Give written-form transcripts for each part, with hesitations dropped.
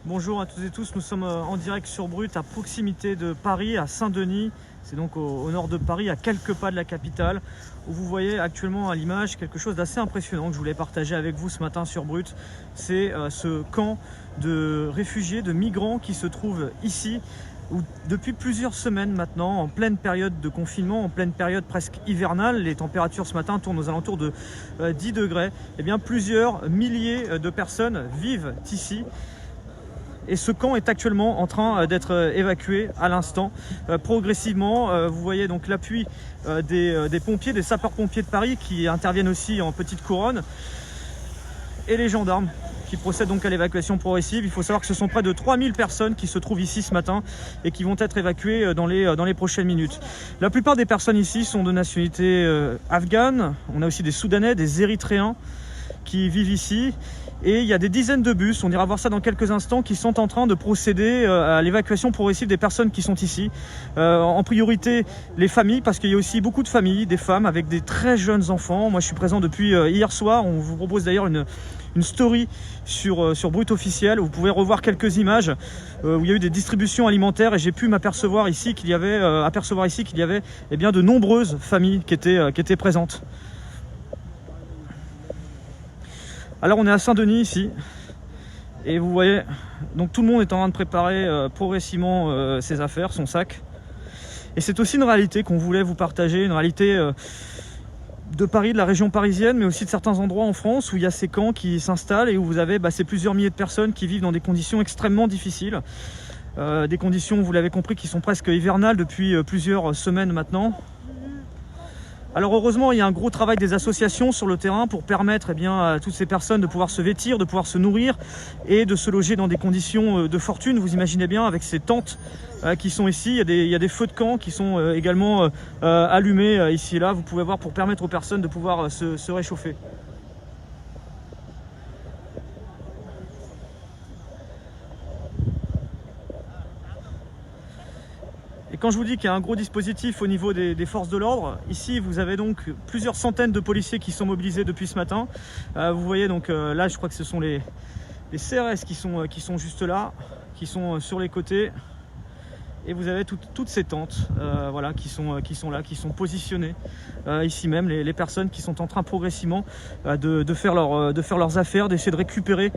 Bonjour à toutes et tous, nous sommes en direct sur Brut, à proximité de Paris, à Saint-Denis. C'est donc au nord de Paris, à quelques pas de la capitale, où vous voyez actuellement à l'image quelque chose d'assez impressionnant que je voulais partager avec vous ce matin sur Brut. C'est ce camp de réfugiés, de migrants qui se trouve ici, où depuis plusieurs semaines maintenant, en pleine période de confinement, en pleine période presque hivernale, les températures ce matin tournent aux alentours de 10 degrés, et bien plusieurs milliers de personnes vivent ici. Et ce camp est actuellement en train d'être évacué à l'instant, progressivement. Vous voyez donc l'appui des pompiers, des sapeurs-pompiers de Paris qui interviennent aussi en petite couronne, et les gendarmes qui procèdent donc à l'évacuation progressive. Il faut savoir que ce sont près de 3000 personnes qui se trouvent ici ce matin et qui vont être évacuées dans les prochaines minutes. La plupart des personnes ici sont de nationalité afghane. On a aussi des Soudanais, des Érythréens qui vivent ici. Et il y a des dizaines de bus, on ira voir ça dans quelques instants, qui sont en train de procéder à l'évacuation progressive des personnes qui sont ici. En priorité les familles, parce qu'il y a aussi beaucoup de familles, des femmes avec des très jeunes enfants. Moi je suis présent depuis hier soir, on vous propose d'ailleurs une story sur Brut officiel, où vous pouvez revoir quelques images où il y a eu des distributions alimentaires, et j'ai pu m'apercevoir ici qu'il y avait, eh bien, de nombreuses familles qui étaient présentes. Alors on est à Saint-Denis ici, et vous voyez, donc tout le monde est en train de préparer progressivement ses affaires, son sac. Et c'est aussi une réalité qu'on voulait vous partager, une réalité de Paris, de la région parisienne, mais aussi de certains endroits en France où il y a ces camps qui s'installent et où vous avez ces plusieurs milliers de personnes qui vivent dans des conditions extrêmement difficiles. Des conditions, vous l'avez compris, qui sont presque hivernales depuis plusieurs semaines maintenant. Alors heureusement, il y a un gros travail des associations sur le terrain pour permettre à toutes ces personnes de pouvoir se vêtir, de pouvoir se nourrir et de se loger dans des conditions de fortune. Vous imaginez bien, avec ces tentes qui sont ici, il y a des feux de camp qui sont également allumés ici et là, vous pouvez voir, pour permettre aux personnes de pouvoir se réchauffer. Et quand je vous dis qu'il y a un gros dispositif au niveau des forces de l'ordre, ici vous avez donc plusieurs centaines de policiers qui sont mobilisés depuis ce matin. Vous voyez donc là, je crois que ce sont les CRS qui sont juste là, qui sont sur les côtés. Et vous avez toutes ces tentes voilà, qui sont là, qui sont positionnées ici même, les personnes qui sont en train progressivement de faire leurs affaires, d'essayer de récupérer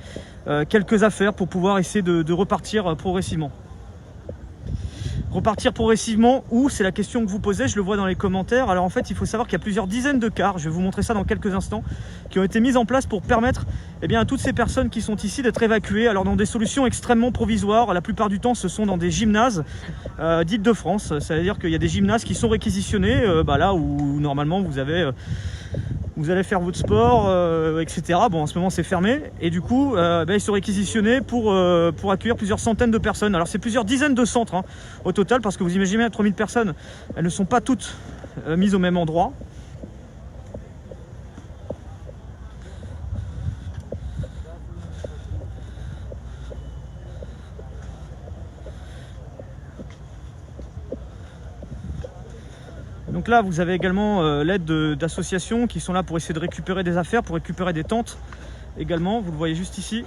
quelques affaires pour pouvoir essayer de repartir progressivement. Repartir progressivement où? C'est la question que vous posez, je le vois dans les commentaires. Alors en fait, il faut savoir qu'il y a plusieurs dizaines de cars, je vais vous montrer ça dans quelques instants, qui ont été mises en place pour permettre à toutes ces personnes qui sont ici d'être évacuées. Alors dans des solutions extrêmement provisoires, la plupart du temps ce sont dans des gymnases d'Île-de-France. Ça veut dire qu'il y a des gymnases qui sont réquisitionnés, là où normalement vous allez faire votre sport, etc. Bon, en ce moment c'est fermé, et du coup ils sont réquisitionnés pour accueillir plusieurs centaines de personnes. Alors c'est plusieurs dizaines de centres au total, parce que vous imaginez bien, 3000 personnes, elles ne sont pas toutes mises au même endroit. Donc là, vous avez également l'aide d'associations qui sont là pour essayer de récupérer des affaires, pour récupérer des tentes également, vous le voyez juste ici.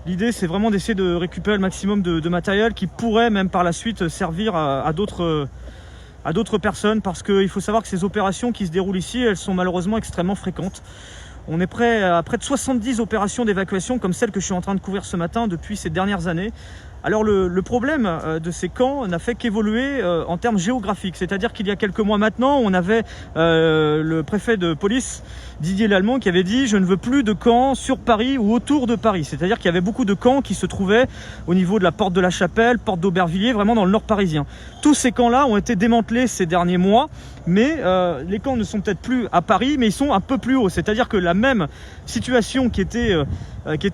L'idée, c'est vraiment d'essayer de récupérer le maximum de matériel qui pourrait même par la suite servir à d'autres personnes, parce qu'il faut savoir que ces opérations qui se déroulent ici, elles sont malheureusement extrêmement fréquentes. On est près de 70 opérations d'évacuation comme celle que je suis en train de couvrir ce matin depuis ces dernières années. Alors le problème de ces camps n'a fait qu'évoluer en termes géographiques, c'est-à-dire qu'il y a quelques mois maintenant, on avait le préfet de police, Didier Lallement, qui avait dit « je ne veux plus de camps sur Paris ou autour de Paris ». C'est-à-dire qu'il y avait beaucoup de camps qui se trouvaient au niveau de la porte de la Chapelle, porte d'Aubervilliers, vraiment dans le nord parisien. Tous ces camps-là ont été démantelés ces derniers mois, mais les camps ne sont peut-être plus à Paris, mais ils sont un peu plus haut. C'est-à-dire que la même situation qui était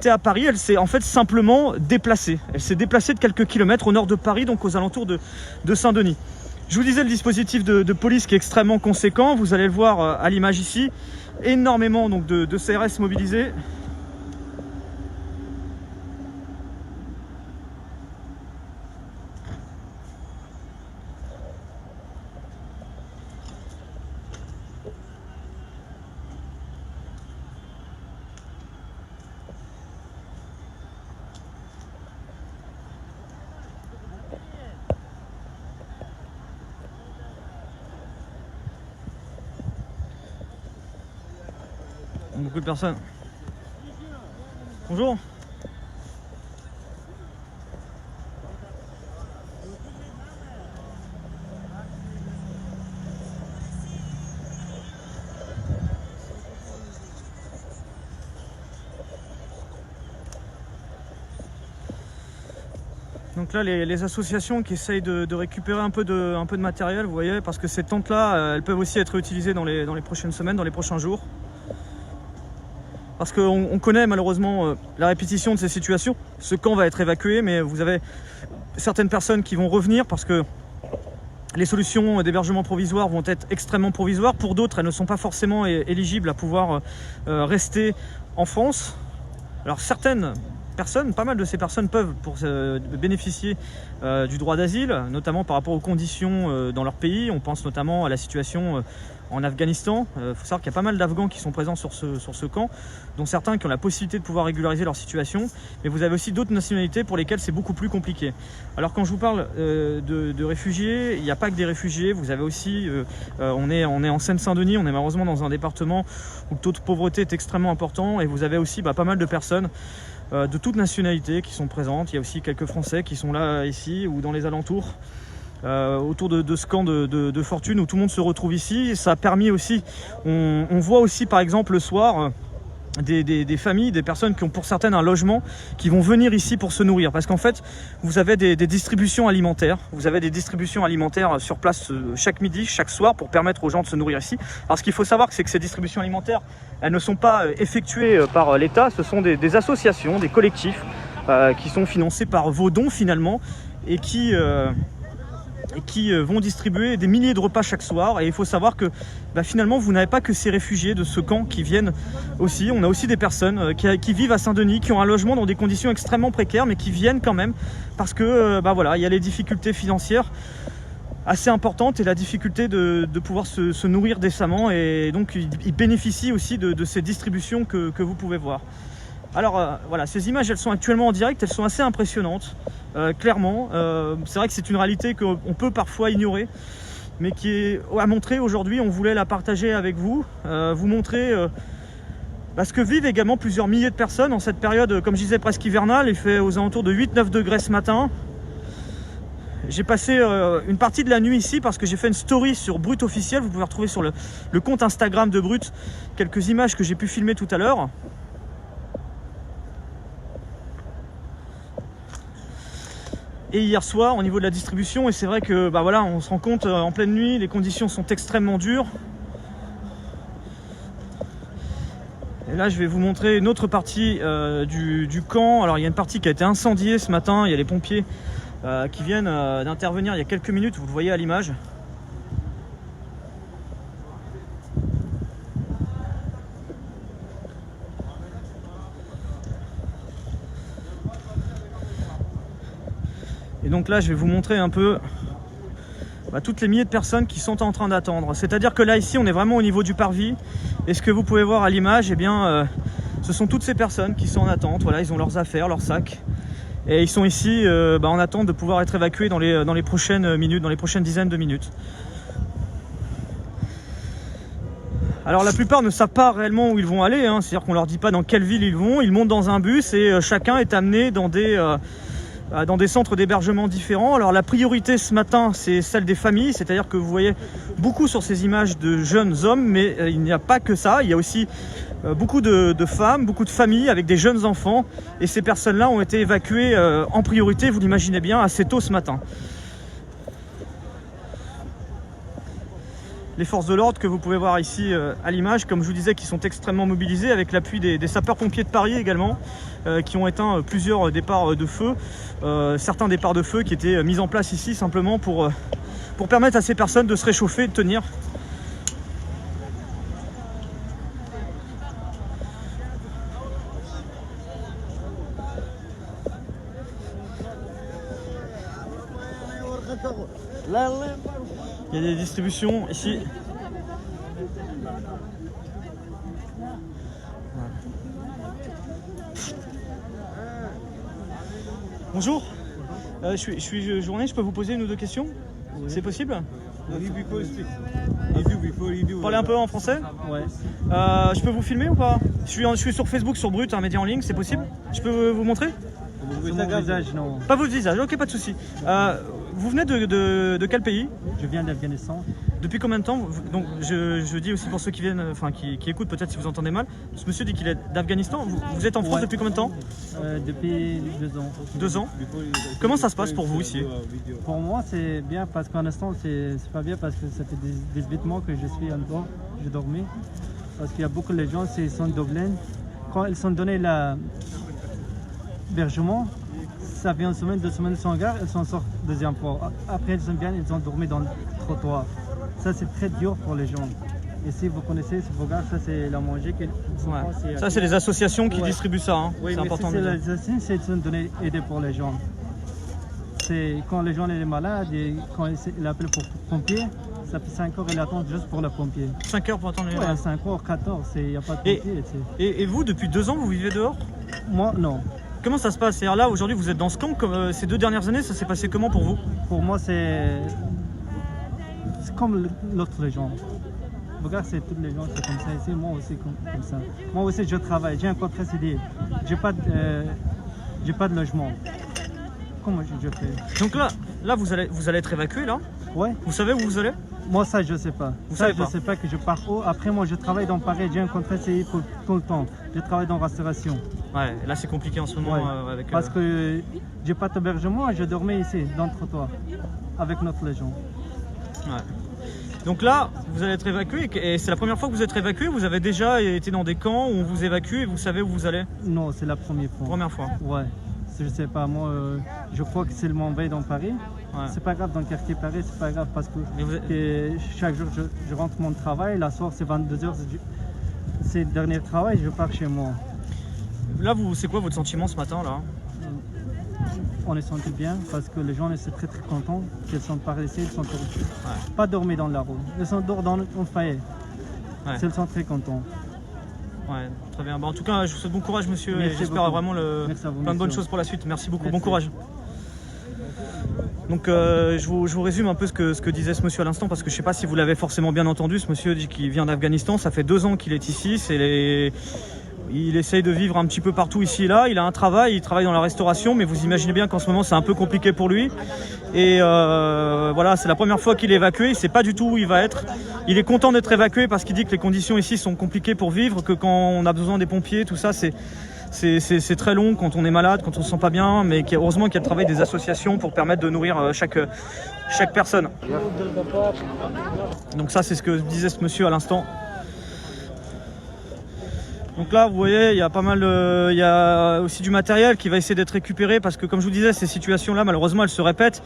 à Paris, elle s'est en fait simplement déplacée. Elle s'est déplacée de quelques kilomètres au nord de Paris, donc aux alentours de Saint-Denis. Je vous disais, le dispositif de police qui est extrêmement conséquent, vous allez le voir à l'image ici, énormément donc de CRS mobilisés. beaucoup de personnes. Bonjour. Donc là, les associations qui essayent de récupérer un peu de matériel, vous voyez, parce que ces tentes-là, elles peuvent aussi être utilisées dans les prochaines semaines, dans les prochains jours. Parce qu'on connaît malheureusement la répétition de ces situations. Ce camp va être évacué, mais vous avez certaines personnes qui vont revenir parce que les solutions d'hébergement provisoire vont être extrêmement provisoires. Pour d'autres, elles ne sont pas forcément éligibles à pouvoir rester en France. Alors certaines personnes, pas mal de ces personnes peuvent bénéficier du droit d'asile, notamment par rapport aux conditions dans leur pays. On pense notamment à la situation en Afghanistan. Il faut savoir qu'il y a pas mal d'Afghans qui sont présents sur ce camp, dont certains qui ont la possibilité de pouvoir régulariser leur situation. Mais vous avez aussi d'autres nationalités pour lesquelles c'est beaucoup plus compliqué. Alors quand je vous parle de réfugiés, il n'y a pas que des réfugiés. Vous avez aussi, on est en Seine-Saint-Denis, on est malheureusement dans un département où le taux de pauvreté est extrêmement important. Et vous avez aussi pas mal de personnes de toutes nationalités qui sont présentes. Il y a aussi quelques Français qui sont là, ici, ou dans les alentours. Autour de ce camp de fortune où tout le monde se retrouve ici. Et ça a permis aussi, on voit aussi par exemple le soir des familles, des personnes qui ont pour certaines un logement, qui vont venir ici pour se nourrir. Parce qu'en fait, vous avez des distributions alimentaires. Vous avez des distributions alimentaires sur place chaque midi, chaque soir, pour permettre aux gens de se nourrir ici. Alors ce qu'il faut savoir, c'est que ces distributions alimentaires, elles ne sont pas effectuées par l'État. Ce sont des associations, des collectifs qui sont financés par vos dons finalement et qui vont distribuer des milliers de repas chaque soir. Et il faut savoir que finalement vous n'avez pas que ces réfugiés de ce camp qui viennent aussi. On a aussi des personnes qui vivent à Saint-Denis, qui ont un logement dans des conditions extrêmement précaires, mais qui viennent quand même parce que voilà, il y a les difficultés financières assez importantes et la difficulté de pouvoir se nourrir décemment, et donc ils bénéficient aussi de ces distributions que vous pouvez voir. Alors voilà, ces images, elles sont actuellement en direct, elles sont assez impressionnantes, clairement. C'est vrai que c'est une réalité qu'on peut parfois ignorer, mais qui est à montrer aujourd'hui. On voulait la partager avec vous, vous montrer ce que vivent également plusieurs milliers de personnes en cette période, comme je disais, presque hivernale. Il fait aux alentours de 8-9 degrés ce matin. J'ai passé une partie de la nuit ici parce que j'ai fait une story sur Brut officiel. Vous pouvez retrouver sur le compte Instagram de Brut quelques images que j'ai pu filmer tout à l'heure. Et hier soir au niveau de la distribution, et c'est vrai que voilà, on se rend compte en pleine nuit, les conditions sont extrêmement dures. Et là je vais vous montrer une autre partie du camp. Alors il y a une partie qui a été incendiée ce matin, il y a les pompiers qui viennent d'intervenir il y a quelques minutes, vous le voyez à l'image. Et donc là je vais vous montrer un peu toutes les milliers de personnes qui sont en train d'attendre. C'est-à-dire que là ici on est vraiment au niveau du parvis, et ce que vous pouvez voir à l'image, ce sont toutes ces personnes qui sont en attente. Voilà, ils ont leurs affaires, leurs sacs, et ils sont ici en attente de pouvoir être évacués dans les prochaines minutes, dans les prochaines dizaines de minutes. Alors la plupart ne savent pas réellement où ils vont aller, hein. C'est-à-dire qu'on leur dit pas dans quelle ville ils vont. Ils montent dans un bus et chacun est amené dans des centres d'hébergement différents. Alors la priorité ce matin, c'est celle des familles, c'est-à-dire que vous voyez beaucoup sur ces images de jeunes hommes, mais il n'y a pas que ça, il y a aussi beaucoup de femmes, beaucoup de familles avec des jeunes enfants, et ces personnes-là ont été évacuées en priorité, vous l'imaginez bien, assez tôt ce matin. Les forces de l'ordre que vous pouvez voir ici à l'image, comme je vous disais, qui sont extrêmement mobilisées, avec l'appui des sapeurs-pompiers de Paris également, qui ont éteint plusieurs départs de feu, certains départs de feu qui étaient mis en place ici simplement pour permettre à ces personnes de se réchauffer et de tenir. Il y a des distributions ici. Bonjour, je suis journaliste, je peux vous poser une ou deux questions? Oui. C'est possible? If you Parlez un peu en français? Ouais. Je peux vous filmer ou pas? Je suis sur Facebook, sur Brut, un média en ligne, c'est possible? Je peux vous montrer? Sur mon visage, non. Pas votre visage, ok, pas de souci. Vous venez de quel pays? Je viens d'Afghanistan. Depuis combien de temps? Donc je dis aussi pour ceux qui viennent, enfin qui écoutent peut-être si vous entendez mal. Ce monsieur dit qu'il est d'Afghanistan. Vous êtes en France depuis combien de temps? Depuis 2 ans. 2 ans. Comment ça se passe pour vous ici? Pour moi, c'est bien parce qu'en instant, c'est pas bien parce que ça fait 18 mois que je suis en dehors. Je dormais. Parce qu'il y a beaucoup de gens, ils sont de Dublin. Quand ils sont donnés l'hébergement, ça fait 1 semaine, 2 semaines sans gare, ils s'en sortent deuxième fois. Après, ils sont bien, ils ont dormi dans le trottoir. Ça, c'est très dur pour les gens. Et si vous connaissez ce regard, ça, c'est la manger. Ça, c'est les associations qui distribuent ça. Hein. Oui, c'est important c'est de les associations, c'est de donner aider pour les gens. C'est quand les gens sont malades et quand ils appellent pour pompier, ça fait 5 heures, ils attendent juste pour le pompier. 5 heures pour attendre les gens. Ouais, 5 heures, 4 heures, il n'y a pas de pompier. Et vous, depuis 2 ans, vous vivez dehors? Moi, non. Comment ça se passe? C'est-à-dire là, aujourd'hui, vous êtes dans ce camp. Ces 2 dernières années, ça s'est passé comment pour vous? Pour moi, c'est comme l'autre gens. Regarde, c'est tous les gens, c'est comme ça ici. Moi aussi, comme ça. Moi aussi, je travaille. J'ai un contrat CDI. J'ai pas de logement. Comment je fais? Donc là vous allez être évacué là? Ouais. Vous savez où vous allez? Moi, ça, je sais pas. Vous ça, savez je pas? sais pas que je pars où. Après, moi, je travaille dans Paris. J'ai un contrat CDI pour tout le temps. Je travaille dans restauration. Ouais, là c'est compliqué en ce moment avec. Parce que j'ai pas d'hébergement. Je dormais ici, dans le trottoir, avec notre légion. Ouais. Donc là, vous allez être évacué et c'est la première fois que vous êtes évacué? Vous avez déjà été dans des camps où on vous évacue et vous savez où vous allez? Non, c'est la première fois. Première fois? Ouais. Je sais pas, moi, je crois que c'est le Mumbai dans Paris. Ouais. C'est pas grave, dans le quartier Paris, c'est pas grave parce que chaque jour, je rentre mon travail. La soir, c'est 22h. C'est le dernier travail, je pars chez moi. Là, c'est quoi votre sentiment ce matin là? On est senti bien parce que les gens sont très très contents qu'ils sont par ici, ils sont pas dormis dans la rue, ils sont dehors dans le foyer. Ouais. Ils sont très contents. Ouais, très bien. Bah, en tout cas, je vous souhaite bon courage, monsieur, Merci et j'espère vraiment plein de bonnes monsieur. choses pour la suite. Merci beaucoup, Merci. bon courage. Donc, je vous résume un peu ce que disait ce monsieur à l'instant, parce que je ne sais pas si vous l'avez forcément bien entendu. Ce monsieur dit qu'il vient d'Afghanistan, ça fait 2 ans qu'il est ici. Il essaye de vivre un petit peu partout ici et là. Il a un travail, il travaille dans la restauration, mais vous imaginez bien qu'en ce moment c'est un peu compliqué pour lui. Et voilà, c'est la première fois qu'il est évacué, il ne sait pas du tout où il va être. Il est content d'être évacué parce qu'il dit que les conditions ici sont compliquées pour vivre, que quand on a besoin des pompiers, tout ça, c'est très long quand on est malade, quand on ne se sent pas bien, mais heureusement qu'il y a le travail des associations pour permettre de nourrir chaque personne. Donc ça, c'est ce que disait ce monsieur à l'instant. Donc là, vous voyez, il y a pas mal, il y a aussi du matériel qui va essayer d'être récupéré parce que, comme je vous disais, ces situations-là, malheureusement, elles se répètent.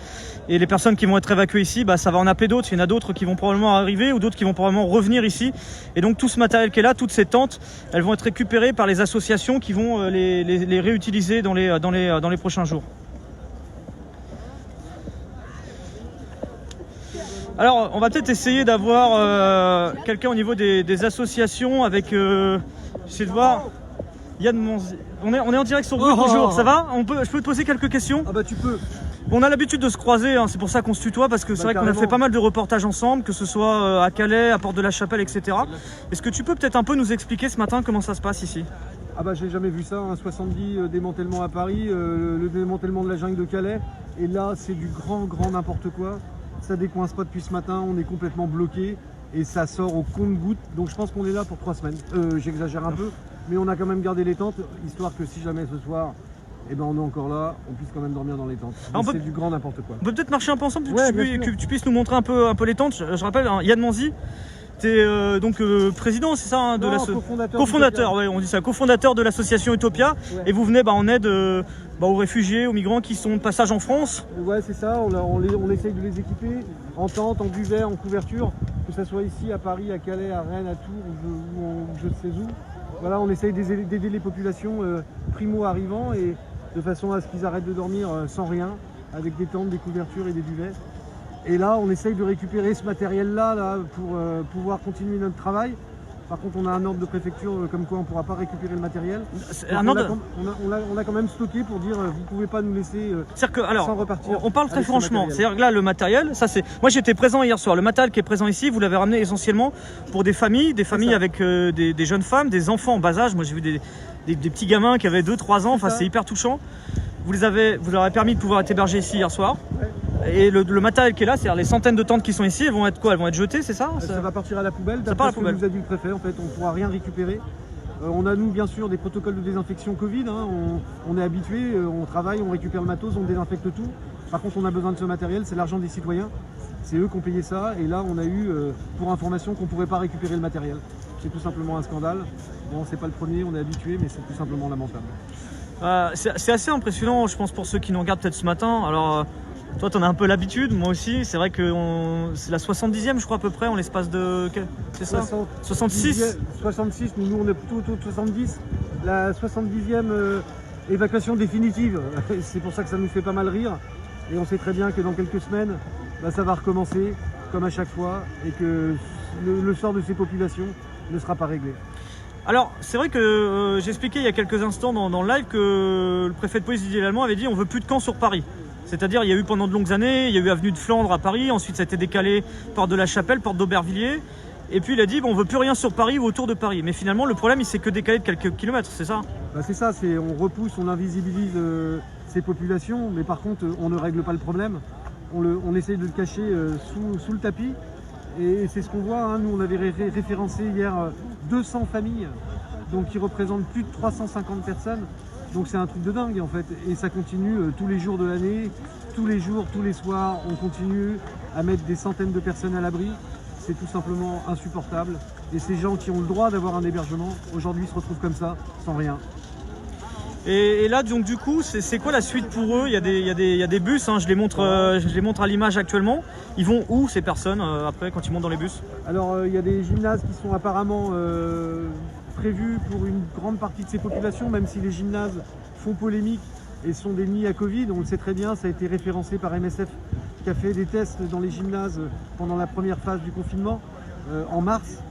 Et les personnes qui vont être évacuées ici, bah, ça va en appeler d'autres. Il y en a d'autres qui vont probablement arriver ou d'autres qui vont probablement revenir ici. Et donc, tout ce matériel qui est là, toutes ces tentes, elles vont être récupérées par les associations qui vont les réutiliser dans les prochains jours. Alors, on va peut-être essayer d'avoir quelqu'un au niveau des associations avec... J'essaie de voir. Yann Monzi. On est en direct sur Brut, bonjour, ça va? Je peux te poser quelques questions? Ah bah tu peux. On a l'habitude de se croiser, hein, c'est pour ça qu'on se tutoie, parce que c'est vrai qu'on a fait pas mal de reportages ensemble, que ce soit à Calais, à Porte de la Chapelle, etc. Est-ce que tu peux peut-être un peu nous expliquer ce matin comment ça se passe ici? Ah bah j'ai jamais vu ça, hein. 70 démantèlements à Paris, le démantèlement de la jungle de Calais, et là c'est du grand n'importe quoi. Ça décoince pas depuis ce matin, on est complètement bloqué. Et ça sort au compte-gouttes, donc je pense qu'on est là pour 3 semaines. J'exagère un peu, mais on a quand même gardé les tentes, histoire que si jamais ce soir, eh ben on est encore là, on puisse quand même dormir dans les tentes. C'est du grand n'importe quoi. On peut peut-être marcher un peu ensemble, ouais, que tu puisses nous montrer un peu les tentes. Je rappelle, hein, Yann Monzi, tu es donc président, c'est ça, hein, de cofondateur, ouais, on dit ça, cofondateur de l'association Utopia, ouais. Et vous venez en aide aux réfugiés, aux migrants qui sont de passage en France. Ouais, c'est ça, on essaye de les équiper en tente, en duvet, en couverture, que ce soit ici à Paris, à Calais, à Rennes, à Tours ou je ne sais où. Voilà, on essaye d'aider les populations primo-arrivants et de façon à ce qu'ils arrêtent de dormir sans rien, avec des tentes, des couvertures et des duvets. Et là, on essaye de récupérer ce matériel-là pour pouvoir continuer notre travail. Par contre, on a un ordre de préfecture comme quoi on ne pourra pas récupérer le matériel. Un ordre... on a quand même stocké pour dire vous ne pouvez pas nous laisser sans repartir. On parle très franchement. C'est-à-dire que là, le matériel, ça c'est. Moi, j'étais présent hier soir. Le matériel qui est présent ici, vous l'avez ramené essentiellement pour des familles avec des jeunes femmes, des enfants en bas âge. Moi, j'ai vu des petits gamins qui avaient 2-3 ans. Enfin, c'est hyper touchant. Vous leur avez permis de pouvoir être hébergés ici hier soir. Ouais. Et le matériel qui est là, c'est-à-dire les centaines de tentes qui sont ici, elles vont être quoi? Elles vont être jetées, c'est ça? Ça va partir à la poubelle. D'après ce que nous a dit le préfet, en fait, on ne pourra rien récupérer. On a, nous, bien sûr, des protocoles de désinfection Covid. Hein. On est habitués, on travaille, on récupère le matos, on désinfecte tout. Par contre, on a besoin de ce matériel, c'est l'argent des citoyens. C'est eux qui ont payé ça. Et là, on a eu, pour information, qu'on ne pourrait pas récupérer le matériel. C'est tout simplement un scandale. Bon, c'est pas le premier, on est habitué, mais c'est tout simplement lamentable. C'est assez impressionnant, je pense, pour ceux qui nous regardent peut-être ce matin. Alors, toi, tu en as un peu l'habitude, moi aussi. C'est vrai que c'est la 70e, je crois, à peu près, en l'espace de... C'est ça 66 66, nous on est plutôt autour de 70. La 70e évacuation définitive. C'est pour ça que ça nous fait pas mal rire. Et on sait très bien que dans quelques semaines, ça va recommencer, comme à chaque fois, et que le sort de ces populations ne sera pas réglé. Alors, c'est vrai que j'expliquais il y a quelques instants dans le live que le préfet de police Didier Lallement avait dit on veut plus de camps sur Paris. C'est-à-dire, il y a eu pendant de longues années, il y a eu avenue de Flandre à Paris, ensuite ça a été décalé porte de la Chapelle, porte d'Aubervilliers, et puis il a dit bon, on veut plus rien sur Paris ou autour de Paris. Mais finalement, le problème, il s'est que décalé de quelques kilomètres, c'est ça? C'est ça, on repousse, on invisibilise ces populations, mais par contre, on ne règle pas le problème. On essaye de le cacher sous le tapis. Et c'est ce qu'on voit, hein. Nous on avait référencé hier 200 familles, donc qui représentent plus de 350 personnes. Donc c'est un truc de dingue en fait. Et ça continue tous les jours de l'année, tous les jours, tous les soirs, on continue à mettre des centaines de personnes à l'abri. C'est tout simplement insupportable. Et ces gens qui ont le droit d'avoir un hébergement, aujourd'hui se retrouvent comme ça, sans rien. Et là, donc du coup, c'est quoi la suite pour eux? Il y a des bus, hein, je les montre à l'image actuellement. Ils vont où ces personnes après quand ils montent dans les bus? Alors il y a des gymnases qui sont apparemment prévus pour une grande partie de ces populations, même si les gymnases font polémique et sont des nids à Covid. On le sait très bien, ça a été référencé par MSF qui a fait des tests dans les gymnases pendant la première phase du confinement en mars.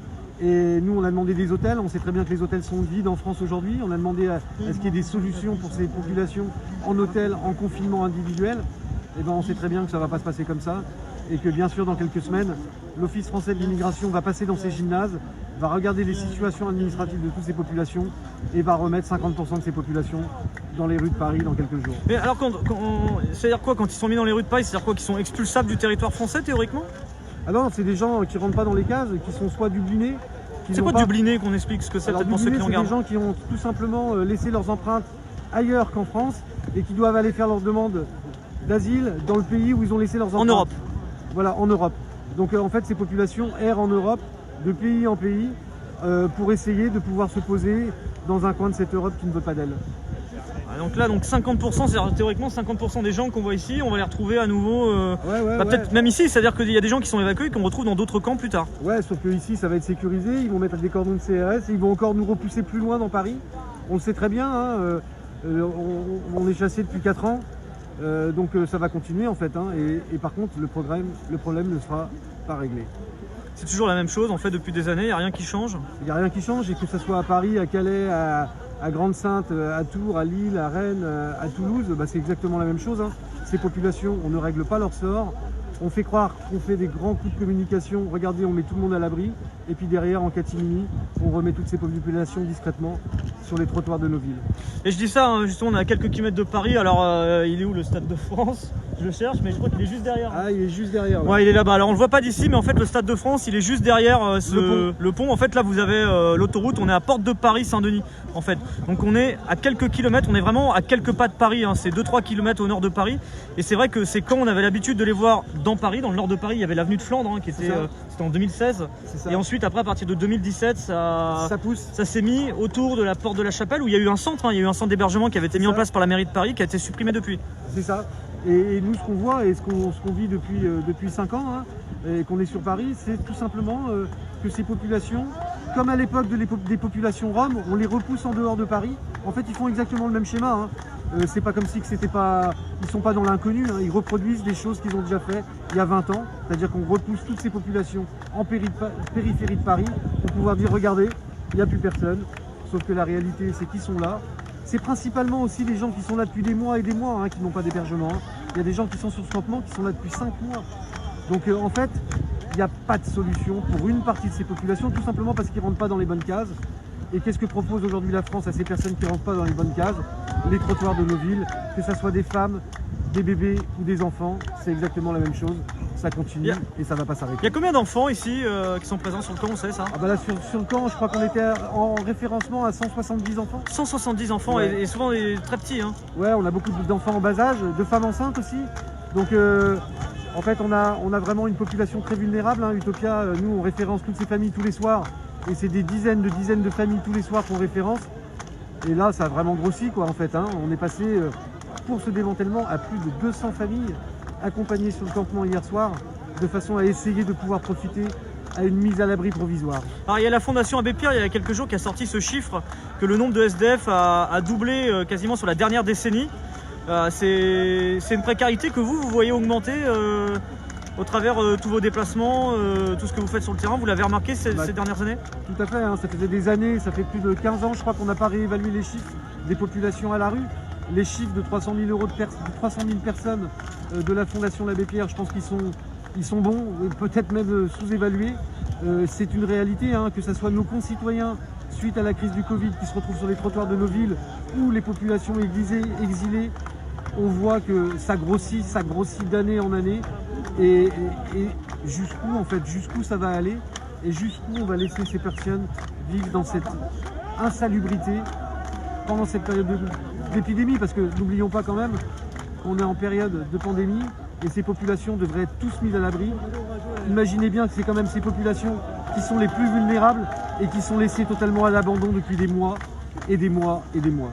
Et nous, on a demandé des hôtels. On sait très bien que les hôtels sont vides en France aujourd'hui. On a demandé à ce qu'il y ait des solutions pour ces populations en hôtel, en confinement individuel. Et on sait très bien que ça ne va pas se passer comme ça. Et que bien sûr, dans quelques semaines, l'Office français de l'immigration va passer dans ces gymnases, va regarder les situations administratives de toutes ces populations et va remettre 50% de ces populations dans les rues de Paris dans quelques jours. Mais alors, c'est-à-dire quoi quand ils sont mis dans les rues de Paris? C'est-à-dire quoi, qu'ils sont expulsables du territoire français théoriquement? Ah non, c'est des gens qui ne rentrent pas dans les cases, qui sont soit dublinés. C'est quoi dubliné, qu'on explique ce que c'est? Alors, peut-être pour ceux qui regardent. C'est des gens qui ont tout simplement laissé leurs empreintes ailleurs qu'en France et qui doivent aller faire leur demande d'asile dans le pays où ils ont laissé leurs empreintes. En Europe. Voilà, en Europe. Donc en fait, ces populations errent en Europe, de pays en pays, pour essayer de pouvoir se poser dans un coin de cette Europe qui ne veut pas d'elle. Donc là, 50%, c'est-à-dire théoriquement 50% des gens qu'on voit ici, on va les retrouver à nouveau, peut-être même ici, c'est-à-dire qu'il y a des gens qui sont évacués et qu'on retrouve dans d'autres camps plus tard. Ouais, sauf que ici ça va être sécurisé, ils vont mettre des cordons de CRS, et ils vont encore nous repousser plus loin dans Paris. On le sait très bien, hein, on est chassé depuis 4 ans, donc ça va continuer en fait, hein, et par contre le problème ne sera pas réglé. C'est toujours la même chose en fait depuis des années, il n'y a rien qui change? Il n'y a rien qui change, et que ce soit à Paris, à Calais, à Grande-Sainte, à Tours, à Lille, à Rennes, à Toulouse, c'est exactement la même chose, hein. Ces populations, on ne règle pas leur sort. On fait croire qu'on fait des grands coups de communication. Regardez, on met tout le monde à l'abri. Et puis derrière, en catimini, on remet toutes ces populations discrètement sur les trottoirs de nos villes. Et je dis ça, hein, justement, on est à quelques kilomètres de Paris. Alors, il est où le Stade de France? Je le cherche, mais je crois qu'il est juste derrière. Ah, il est juste derrière. Ouais, il est là-bas. Alors, on le voit pas d'ici, mais en fait, le Stade de France, il est juste derrière le pont. En fait, là, vous avez l'autoroute. On est à Porte de Paris, Saint-Denis, en fait. Donc, on est à quelques kilomètres. On est vraiment à quelques pas de Paris, hein. C'est 2-3 kilomètres au nord de Paris. Et c'est vrai que c'est quand on avait l'habitude de les voir dans Paris, dans le nord de Paris, il y avait l'avenue de Flandre, hein, qui était c'était en 2016. Et ensuite, après, à partir de 2017, ça s'est mis autour de la porte de la Chapelle, où il y a eu un centre, hein, il y a eu un centre d'hébergement qui avait été mis en place par la mairie de Paris, qui a été supprimé depuis. C'est ça. Et nous, ce qu'on voit et ce qu'on vit depuis 5 ans, hein, et qu'on est sur Paris, c'est tout simplement que ces populations, comme à l'époque des populations roms, on les repousse en dehors de Paris. En fait, ils font exactement le même schéma, hein. C'est pas comme si que c'était pas, ils sont pas dans l'inconnu, hein. Ils reproduisent des choses qu'ils ont déjà fait il y a 20 ans. C'est-à-dire qu'on repousse toutes ces populations en périphérie de Paris pour pouvoir dire regardez, il n'y a plus personne. Sauf que la réalité, c'est qu'ils sont là. C'est principalement aussi les gens qui sont là depuis des mois et des mois, hein, qui n'ont pas d'hébergement. Il y a des gens qui sont sur ce campement qui sont là depuis 5 mois. Donc en fait, il n'y a pas de solution pour une partie de ces populations, tout simplement parce qu'ils ne rentrent pas dans les bonnes cases. Et qu'est-ce que propose aujourd'hui la France à ces personnes qui ne rentrent pas dans les bonnes cases? Les trottoirs de nos villes, que ce soit des femmes, des bébés ou des enfants, c'est exactement la même chose. Ça continue et ça ne va pas s'arrêter. Il y a combien d'enfants ici qui sont présents sur le camp, on sait ça? Ah bah là sur le camp, je crois qu'on était en référencement à 170 enfants. 170 enfants, ouais. Et souvent des très petits. Hein. Ouais, on a beaucoup d'enfants en bas âge, de femmes enceintes aussi. Donc en fait, on a vraiment une population très vulnérable. Hein. Utopia, nous, on référence toutes ces familles tous les soirs. Et c'est des dizaines de familles tous les soirs qu'on référence. Et là, ça a vraiment grossi, quoi, en fait. Hein. On est passé, pour ce démantèlement, à plus de 200 familles accompagnées sur le campement hier soir, de façon à essayer de pouvoir profiter à une mise à l'abri provisoire. Alors, il y a la Fondation Abbé Pierre, il y a quelques jours, qui a sorti ce chiffre que le nombre de SDF a doublé quasiment sur la dernière décennie. C'est une précarité que vous voyez augmenter au travers tous vos déplacements, tout ce que vous faites sur le terrain. Vous l'avez remarqué ces dernières années? Tout à fait, hein, ça faisait des années, ça fait plus de 15 ans, je crois qu'on n'a pas réévalué les chiffres des populations à la rue. Les chiffres de 300 000 personnes de la Fondation l'Abbé Pierre, je pense qu'ils sont bons, peut-être même sous-évalués. C'est une réalité, hein, que ce soit nos concitoyens suite à la crise du Covid qui se retrouvent sur les trottoirs de nos villes ou les populations exilées, on voit que ça grossit d'année en année. Et jusqu'où en fait, jusqu'où ça va aller et jusqu'où on va laisser ces personnes vivre dans cette insalubrité pendant cette période d'épidémie, parce que n'oublions pas quand même qu'on est en période de pandémie et ces populations devraient être tous mises à l'abri. Imaginez bien que c'est quand même ces populations qui sont les plus vulnérables et qui sont laissées totalement à l'abandon depuis des mois et des mois et des mois.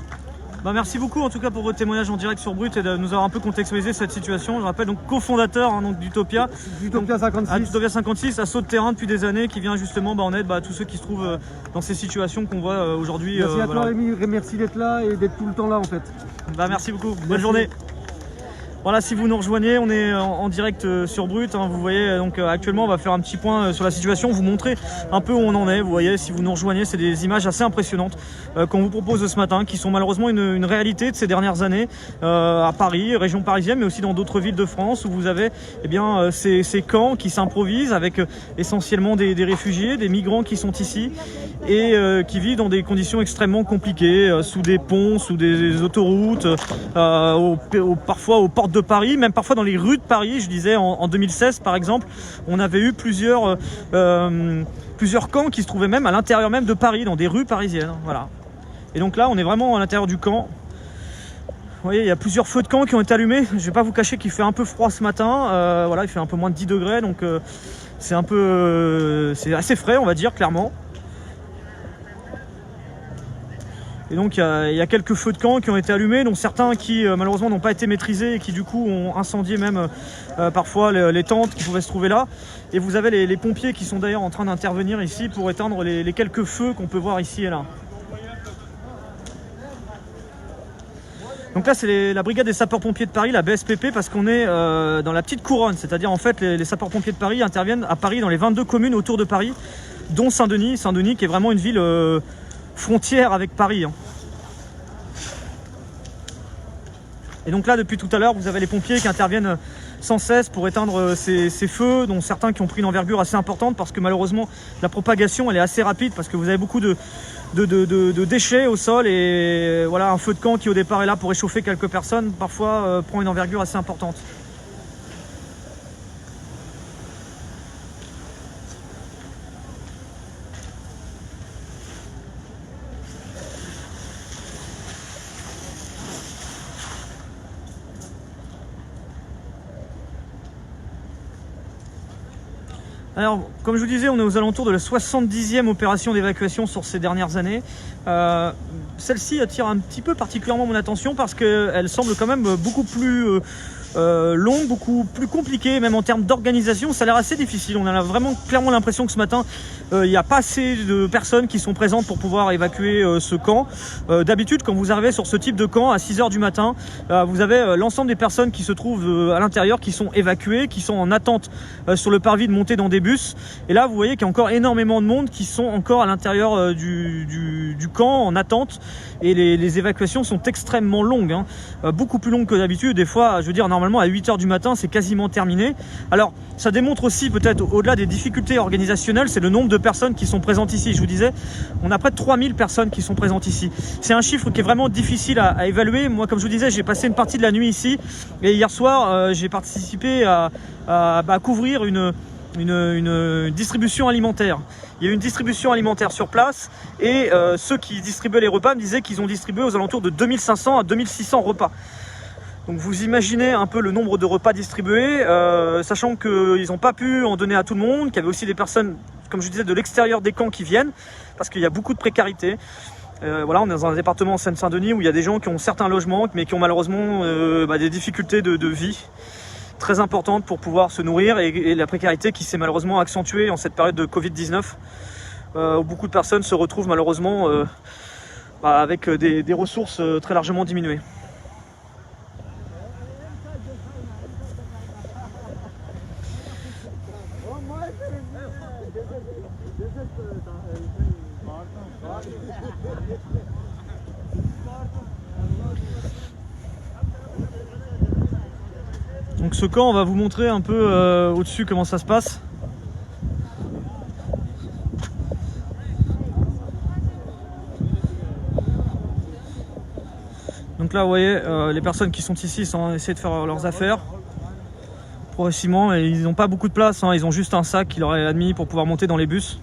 Bah merci beaucoup en tout cas pour votre témoignage en direct sur Brut et de nous avoir un peu contextualisé cette situation. Je rappelle donc cofondateur d'Utopia. Utopia 56. Utopia 56, assaut de terrain depuis des années qui vient justement en aide tous ceux qui se trouvent dans ces situations qu'on voit aujourd'hui. Merci à toi Rémi, merci d'être là et d'être tout le temps là en fait. Bah merci beaucoup, bonne journée. Voilà, si vous nous rejoignez, on est en direct sur Brut, hein, vous voyez, donc actuellement on va faire un petit point sur la situation, vous montrer un peu où on en est. Vous voyez, si vous nous rejoignez, c'est des images assez impressionnantes qu'on vous propose ce matin, qui sont malheureusement une réalité de ces dernières années à Paris, région parisienne, mais aussi dans d'autres villes de France, où vous avez ces camps qui s'improvisent avec essentiellement des réfugiés, des migrants qui sont ici et qui vivent dans des conditions extrêmement compliquées, sous des ponts, sous des autoroutes, parfois aux portes de Paris, même parfois dans les rues de Paris. Je disais en 2016 par exemple, on avait eu plusieurs camps qui se trouvaient même à l'intérieur même de Paris, dans des rues parisiennes. Voilà. Et donc là, on est vraiment à l'intérieur du camp. Vous voyez, il y a plusieurs feux de camp qui ont été allumés. Je ne vais pas vous cacher qu'il fait un peu froid ce matin. Voilà, il fait un peu moins de 10 degrés, donc c'est assez frais, on va dire clairement. Et donc il y a quelques feux de camp qui ont été allumés, dont certains qui malheureusement n'ont pas été maîtrisés et qui du coup ont incendié même parfois les tentes qui pouvaient se trouver là. Et vous avez les pompiers qui sont d'ailleurs en train d'intervenir ici pour éteindre les quelques feux qu'on peut voir ici et là. Donc là c'est la brigade des sapeurs-pompiers de Paris, la BSPP, parce qu'on est dans la petite couronne, c'est-à-dire en fait les sapeurs-pompiers de Paris interviennent à Paris dans les 22 communes autour de Paris, dont Saint-Denis qui est vraiment une ville frontière avec Paris. Hein. Et donc là, depuis tout à l'heure, vous avez les pompiers qui interviennent sans cesse pour éteindre ces feux, dont certains qui ont pris une envergure assez importante, parce que malheureusement, la propagation, elle est assez rapide, parce que vous avez beaucoup de déchets au sol, et voilà, un feu de camp qui au départ est là pour réchauffer quelques personnes, parfois prend une envergure assez importante. Alors, comme je vous disais, on est aux alentours de la 70e opération d'évacuation sur ces dernières années. celle-ci attire un petit peu particulièrement mon attention parce qu'elle semble quand même beaucoup plus longue, beaucoup plus compliquée, même en termes d'organisation. Ça a l'air assez difficile. On a vraiment clairement l'impression que ce matin, il n'y a pas assez de personnes qui sont présentes pour pouvoir évacuer ce camp. D'habitude, quand vous arrivez sur ce type de camp à 6 h du matin, vous avez l'ensemble des personnes qui se trouvent à l'intérieur, qui sont évacuées, qui sont en attente sur le parvis de monter dans des bus. Et là, vous voyez qu'il y a encore énormément de monde qui sont encore à l'intérieur du camp en attente. Et les évacuations sont extrêmement longues, hein. Beaucoup plus longues que d'habitude. Des fois, je veux dire, normalement à 8 h du matin, c'est quasiment terminé. Alors, ça démontre aussi peut-être au-delà des difficultés organisationnelles, c'est le nombre de personnes qui sont présentes ici. Je vous disais, on a près de 3000 personnes qui sont présentes ici. C'est un chiffre qui est vraiment difficile à évaluer. Moi, comme je vous disais, j'ai passé une partie de la nuit ici. Et hier soir, j'ai participé à couvrir une distribution alimentaire. Il y a eu une distribution alimentaire sur place et ceux qui distribuaient les repas me disaient qu'ils ont distribué aux alentours de 2500 à 2600 repas. Donc vous imaginez un peu le nombre de repas distribués, sachant qu'ils n'ont pas pu en donner à tout le monde, qu'il y avait aussi des personnes, comme je disais, de l'extérieur des camps qui viennent, parce qu'il y a beaucoup de précarité. Voilà, on est dans un département en Seine-Saint-Denis où il y a des gens qui ont certains logements, mais qui ont malheureusement des difficultés de vie très importantes pour pouvoir se nourrir et la précarité qui s'est malheureusement accentuée en cette période de Covid-19 où beaucoup de personnes se retrouvent malheureusement avec des ressources très largement diminuées. Donc ce camp, on va vous montrer un peu au-dessus comment ça se passe. Donc là vous voyez les personnes qui sont ici sont essayer de faire leurs affaires progressivement et ils n'ont pas beaucoup de place, hein. Ils ont juste un sac qui leur est admis pour pouvoir monter dans les bus.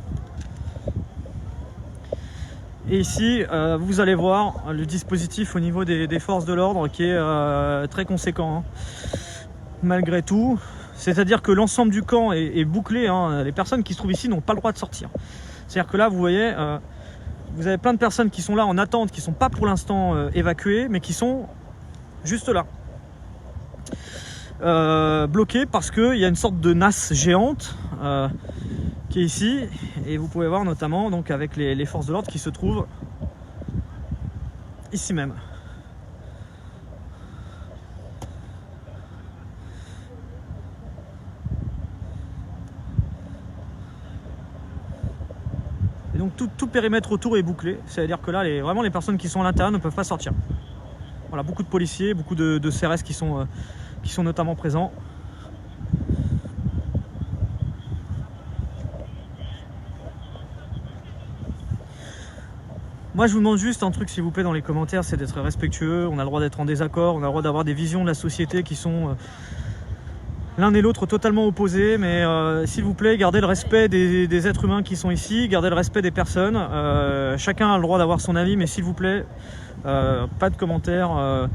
Et ici vous allez voir le dispositif au niveau des forces de l'ordre qui est très conséquent, hein. Malgré tout, c'est-à-dire que l'ensemble du camp est bouclé, hein. Les personnes qui se trouvent ici n'ont pas le droit de sortir. C'est-à-dire que là, vous voyez, vous avez plein de personnes qui sont là en attente, qui ne sont pas pour l'instant évacuées, mais qui sont juste là. Bloquées parce qu'il y a une sorte de nasse géante qui est ici. Et vous pouvez voir notamment donc, avec les forces de l'ordre qui se trouvent ici même. Et donc tout le périmètre autour est bouclé, c'est-à-dire que là, vraiment les personnes qui sont à l'intérieur ne peuvent pas sortir. Voilà, beaucoup de policiers, beaucoup de CRS qui sont notamment présents. Moi je vous demande juste un truc s'il vous plaît dans les commentaires, c'est d'être respectueux. On a le droit d'être en désaccord, on a le droit d'avoir des visions de la société qui sont l'un et l'autre totalement opposés, mais s'il vous plaît, gardez le respect des êtres humains qui sont ici, gardez le respect des personnes. Chacun a le droit d'avoir son avis, mais s'il vous plaît, pas de commentaires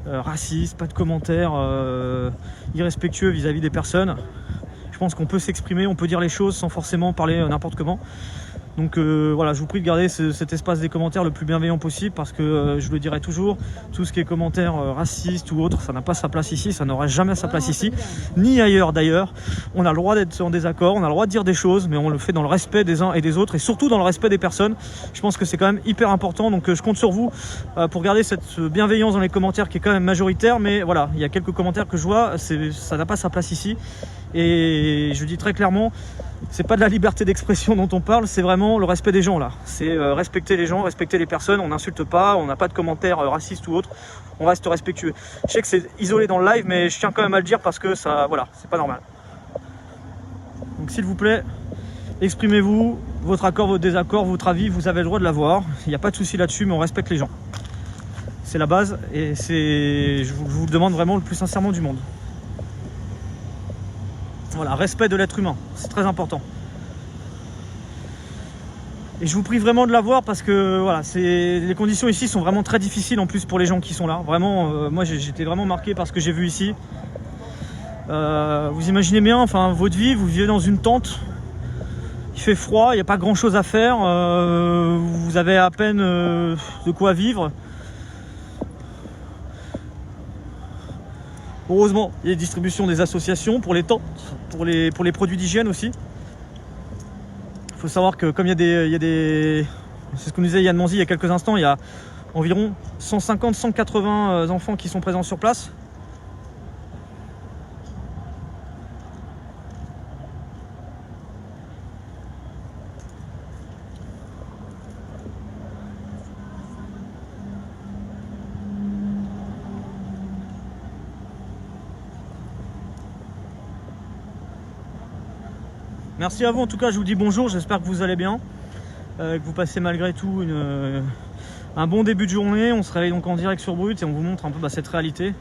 racistes, pas de commentaires irrespectueux vis-à-vis des personnes. Je pense qu'on peut s'exprimer, on peut dire les choses sans forcément parler n'importe comment. Donc voilà, je vous prie de garder cet espace des commentaires le plus bienveillant possible parce que je le dirai toujours, tout ce qui est commentaires racistes ou autres, ça n'a pas sa place ici, ça n'aura jamais sa place ici, ni ailleurs d'ailleurs. On a le droit d'être en désaccord, on a le droit de dire des choses, mais on le fait dans le respect des uns et des autres et surtout dans le respect des personnes. Je pense que c'est quand même hyper important, donc je compte sur vous pour garder cette bienveillance dans les commentaires qui est quand même majoritaire, mais voilà, il y a quelques commentaires que je vois, ça n'a pas sa place ici. Et je dis très clairement, c'est pas de la liberté d'expression dont on parle, c'est vraiment le respect des gens là. C'est respecter les gens, respecter les personnes, on n'insulte pas, on n'a pas de commentaires racistes ou autres, on reste respectueux. Je sais que c'est isolé dans le live, mais je tiens quand même à le dire parce que ça, voilà, c'est pas normal. Donc s'il vous plaît, exprimez-vous, votre accord, votre désaccord, votre avis, vous avez le droit de l'avoir. Il n'y a pas de souci là-dessus, mais on respecte les gens. C'est la base et je vous le demande vraiment le plus sincèrement du monde. Voilà, respect de l'être humain, c'est très important. Et je vous prie vraiment de l'avoir parce que voilà, les conditions ici sont vraiment très difficiles en plus pour les gens qui sont là. Vraiment, moi j'étais vraiment marqué par ce que j'ai vu ici. Vous imaginez bien, enfin votre vie, vous vivez dans une tente. Il fait froid, il n'y a pas grand chose à faire, vous avez à peine de quoi vivre. Heureusement, il y a des distributions des associations pour les tentes, pour les produits d'hygiène aussi. Il faut savoir que comme il y a des c'est ce que nous disait Yann Manzi il y a quelques instants, il y a environ 150-180 enfants qui sont présents sur place. Merci à vous, en tout cas je vous dis bonjour, j'espère que vous allez bien, que vous passez malgré tout un bon début de journée. On se réveille donc en direct sur Brut et on vous montre un peu cette réalité.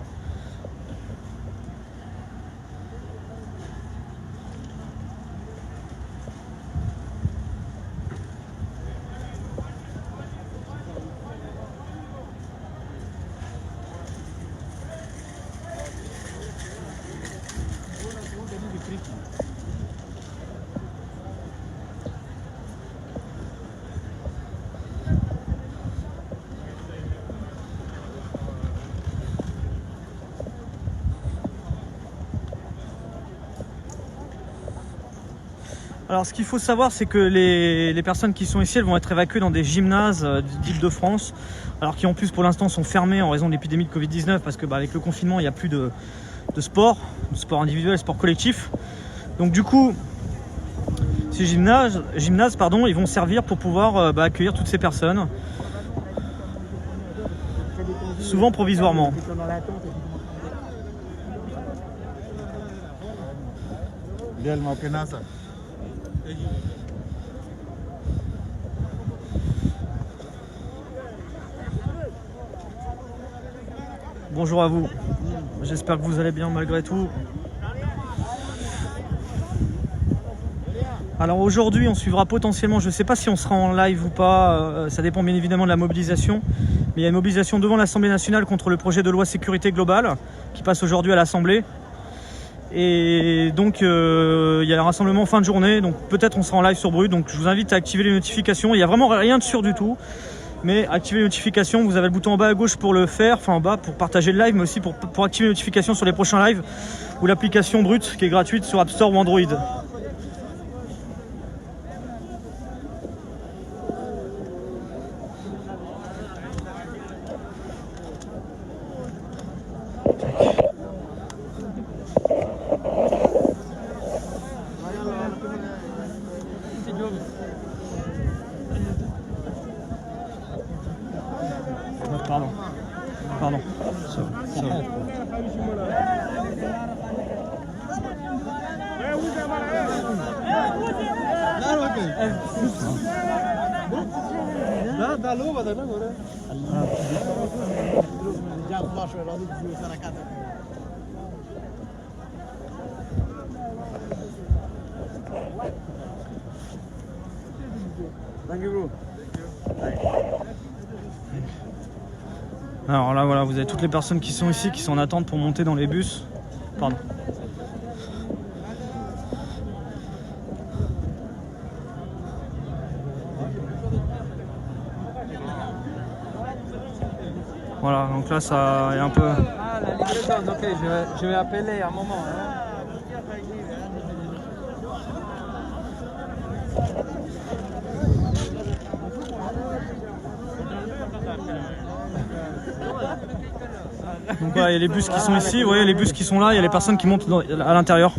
Alors ce qu'il faut savoir, c'est que les personnes qui sont ici, elles vont être évacuées dans des gymnases d'Île-de-France, alors qui en plus pour l'instant sont fermés en raison de l'épidémie de Covid-19, parce que avec le confinement il n'y a plus de sport individuel, sport collectif. Donc du coup, ces gymnases ils vont servir pour pouvoir accueillir toutes ces personnes, souvent provisoirement. Bonjour à vous, j'espère que vous allez bien malgré tout. Alors aujourd'hui on suivra potentiellement, je ne sais pas si on sera en live ou pas, ça dépend bien évidemment de la mobilisation, mais il y a une mobilisation devant l'Assemblée nationale contre le projet de loi sécurité globale qui passe aujourd'hui à l'Assemblée. Et donc il y a un rassemblement en fin de journée, donc peut-être on sera en live sur Brut, donc je vous invite à activer les notifications. Il n'y a vraiment rien de sûr du tout, mais activez les notifications, vous avez le bouton en bas à gauche pour le faire, enfin en bas pour partager le live, mais aussi pour activer les notifications sur les prochains lives, ou l'application Brut qui est gratuite sur App Store ou Android. Pardon. Alors là voilà, vous avez toutes les personnes qui sont ici, qui sont en attente pour monter dans les bus. Pardon. Voilà, donc là ça est un peu... Ah, la livraison, ok, je vais appeler un moment. Donc voilà, il y a les bus qui sont ici, vous voyez les bus qui sont là, il y a les personnes qui montent à l'intérieur.